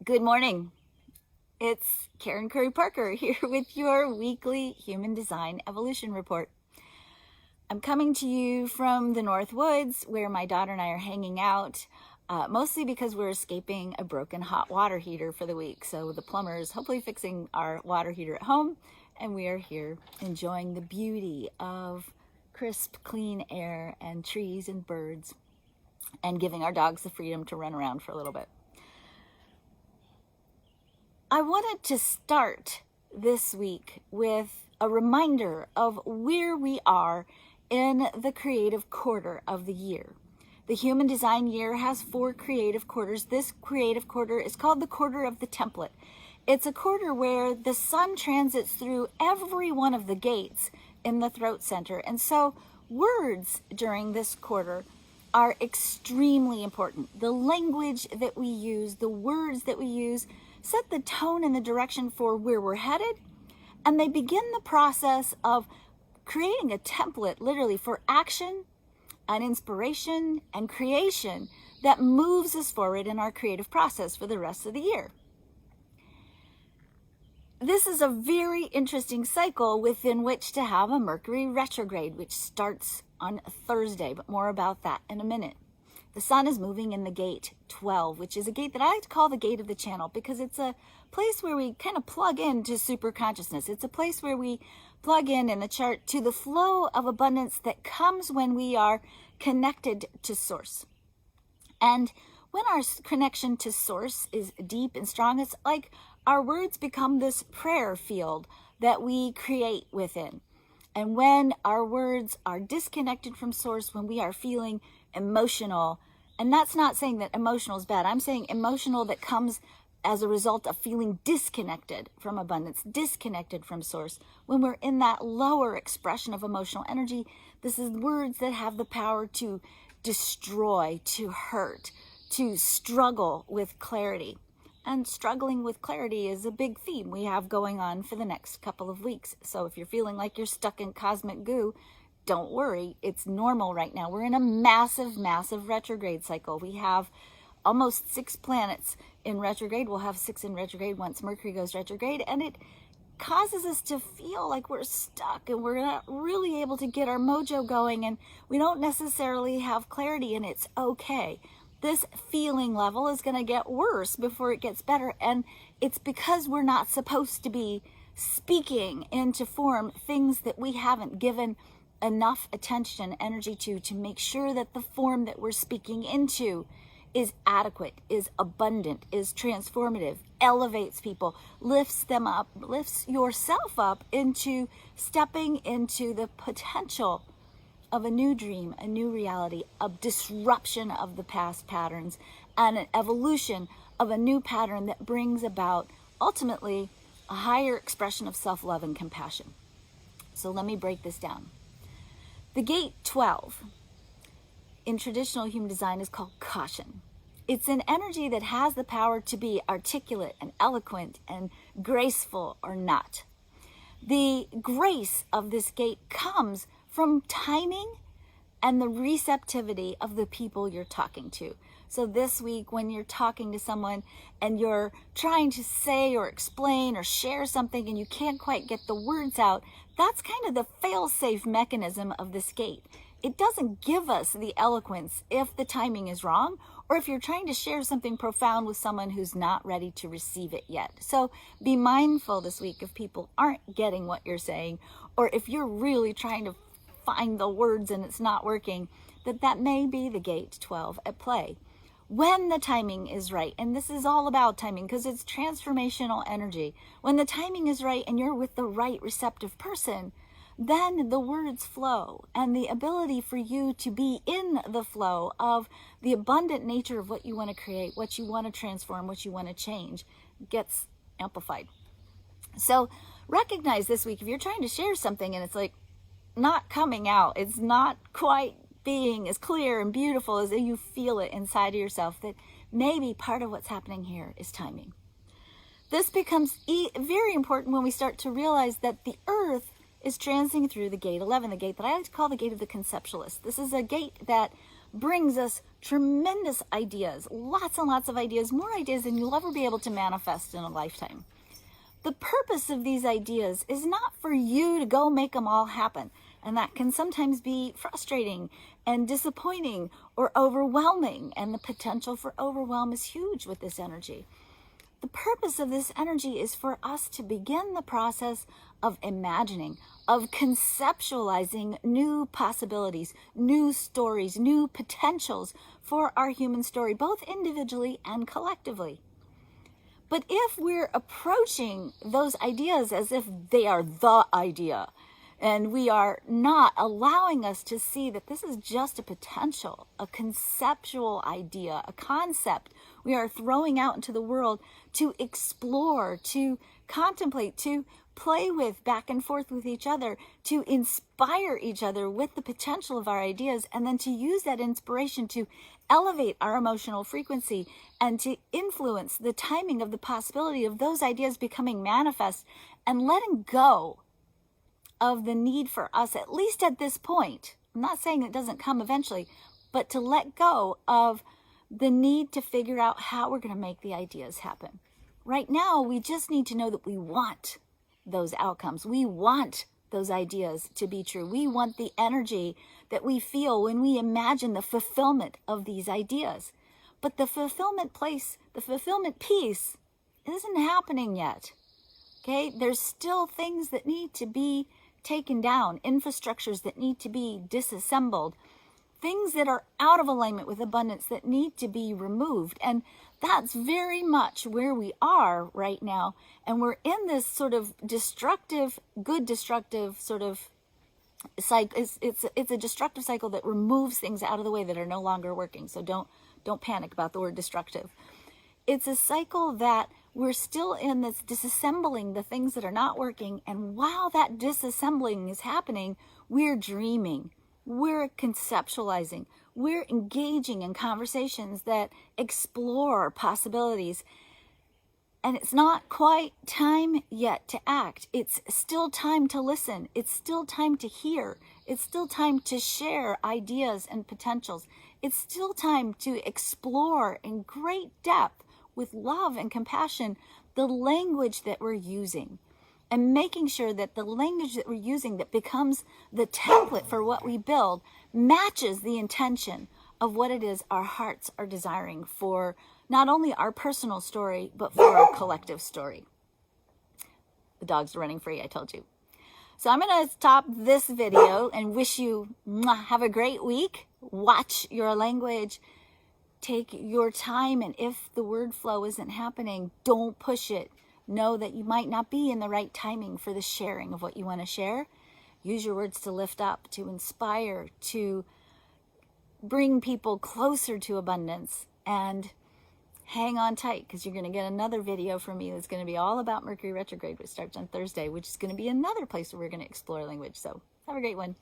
Good morning. It's Karen Curry Parker here with your weekly Human Design Evolution Report. I'm coming to you from the North Woods where my daughter and I are hanging out, mostly because we're escaping a broken hot water heater for the week. So the plumber is hopefully fixing our water heater at home, and we are here enjoying the beauty of crisp, clean air and trees and birds, and giving our dogs the freedom to run around for a little bit. I wanted to start this week with a reminder of where we are in the creative quarter of the year. The Human Design year has 4 creative quarters. This creative quarter is called the quarter of the template. It's a quarter where the sun transits through every one of the gates in the throat center. And so words during this quarter are extremely important. The language that we use, the words that we use, set the tone and the direction for where we're headed, and they begin the process of creating a template, literally, for action and inspiration and creation that moves us forward in our creative process for the rest of the year. This is a very interesting cycle within which to have a Mercury retrograde, which starts on Thursday, but more about that in a minute. The sun is moving in the gate 12, which is a gate that I like to call the gate of the channel because it's a place where we kind of plug into super consciousness. It's a place where we plug in the chart to the flow of abundance that comes when we are connected to source. And when our connection to source is deep and strong, it's like our words become this prayer field that we create within. And when our words are disconnected from source, when we are feeling emotional, and that's not saying that emotional is bad. I'm saying emotional that comes as a result of feeling disconnected from abundance, disconnected from source. When we're in that lower expression of emotional energy, this is words that have the power to destroy, to hurt, to struggle with clarity. And struggling with clarity is a big theme we have going on for the next couple of weeks. So if you're feeling like you're stuck in cosmic goo, don't worry, it's normal right now. We're in a massive, massive retrograde cycle. We have almost 6 planets in retrograde. We'll have 6 in retrograde once Mercury goes retrograde, and it causes us to feel like we're stuck and we're not really able to get our mojo going, and we don't necessarily have clarity, and it's okay. This feeling level is going to get worse before it gets better, and it's because we're not supposed to be speaking into form things that we haven't given enough attention, energy to make sure that the form that we're speaking into is adequate, is abundant, is transformative, elevates people, lifts them up, lifts yourself up into stepping into the potential of a new dream, a new reality, a disruption of the past patterns, and an evolution of a new pattern that brings about, ultimately, a higher expression of self-love and compassion. So let me break this down. The gate 12 in traditional human design is called caution. It's an energy that has the power to be articulate and eloquent and graceful or not. The grace of this gate comes from timing and the receptivity of the people you're talking to. So this week, when you're talking to someone and you're trying to say or explain or share something and you can't quite get the words out, that's kind of the fail-safe mechanism of this gate. It doesn't give us the eloquence if the timing is wrong, or if you're trying to share something profound with someone who's not ready to receive it yet. So be mindful this week if people aren't getting what you're saying, or if you're really trying to find the words and it's not working, that may be the gate 12 at play. When the timing is right, and this is all about timing because it's transformational energy, when the timing is right and you're with the right receptive person, then the words flow, and the ability for you to be in the flow of the abundant nature of what you want to create, what you want to transform, what you want to change gets amplified. So recognize this week, if you're trying to share something and it's like not coming out, it's not quite being as clear and beautiful as you feel it inside of yourself, that maybe part of what's happening here is timing. This becomes very important when we start to realize that the earth is transiting through the gate 11, the gate that I like to call the gate of the conceptualist. This is a gate that brings us tremendous ideas, lots and lots of ideas, more ideas than you'll ever be able to manifest in a lifetime. The purpose of these ideas is not for you to go make them all happen. And that can sometimes be frustrating and disappointing or overwhelming. And the potential for overwhelm is huge with this energy. The purpose of this energy is for us to begin the process of imagining, of conceptualizing new possibilities, new stories, new potentials for our human story, both individually and collectively. But if we're approaching those ideas as if they are the idea, and we are not allowing us to see that this is just a potential, a conceptual idea, a concept we are throwing out into the world to explore, to contemplate, to play with back and forth with each other, to inspire each other with the potential of our ideas, and then to use that inspiration to elevate our emotional frequency and to influence the timing of the possibility of those ideas becoming manifest, and letting go of the need for us, at least at this point. I'm not saying it doesn't come eventually, but to let go of the need to figure out how we're going to make the ideas happen. Right now, we just need to know that we want those outcomes. We want those ideas to be true. We want the energy that we feel when we imagine the fulfillment of these ideas. But the fulfillment piece isn't happening yet. Okay? There's still things that need to be taken down, infrastructures that need to be disassembled, things that are out of alignment with abundance that need to be removed. And that's very much where we are right now. And we're in this sort of destructive sort of cycle. It's a destructive cycle that removes things out of the way that are no longer working. So don't panic about the word destructive. It's a cycle that we're still in this disassembling the things that are not working. And while that disassembling is happening, we're dreaming, we're conceptualizing, we're engaging in conversations that explore possibilities. And it's not quite time yet to act. It's still time to listen. It's still time to hear. It's still time to share ideas and potentials. It's still time to explore in great depth, with love and compassion, the language that we're using, and making sure that the language that we're using that becomes the template for what we build matches the intention of what it is our hearts are desiring for not only our personal story, but for our collective story. The dogs are running free, I told you. So I'm going to stop this video and wish you have a great week. Watch your language. Take your time, and if the word flow isn't happening, don't push it. Know that you might not be in the right timing for the sharing of what you want to share. Use your words to lift up, to inspire, to bring people closer to abundance, and hang on tight, because you're going to get another video from me that's going to be all about Mercury retrograde, which starts on Thursday, which is going to be another place where we're going to explore language. So have a great one.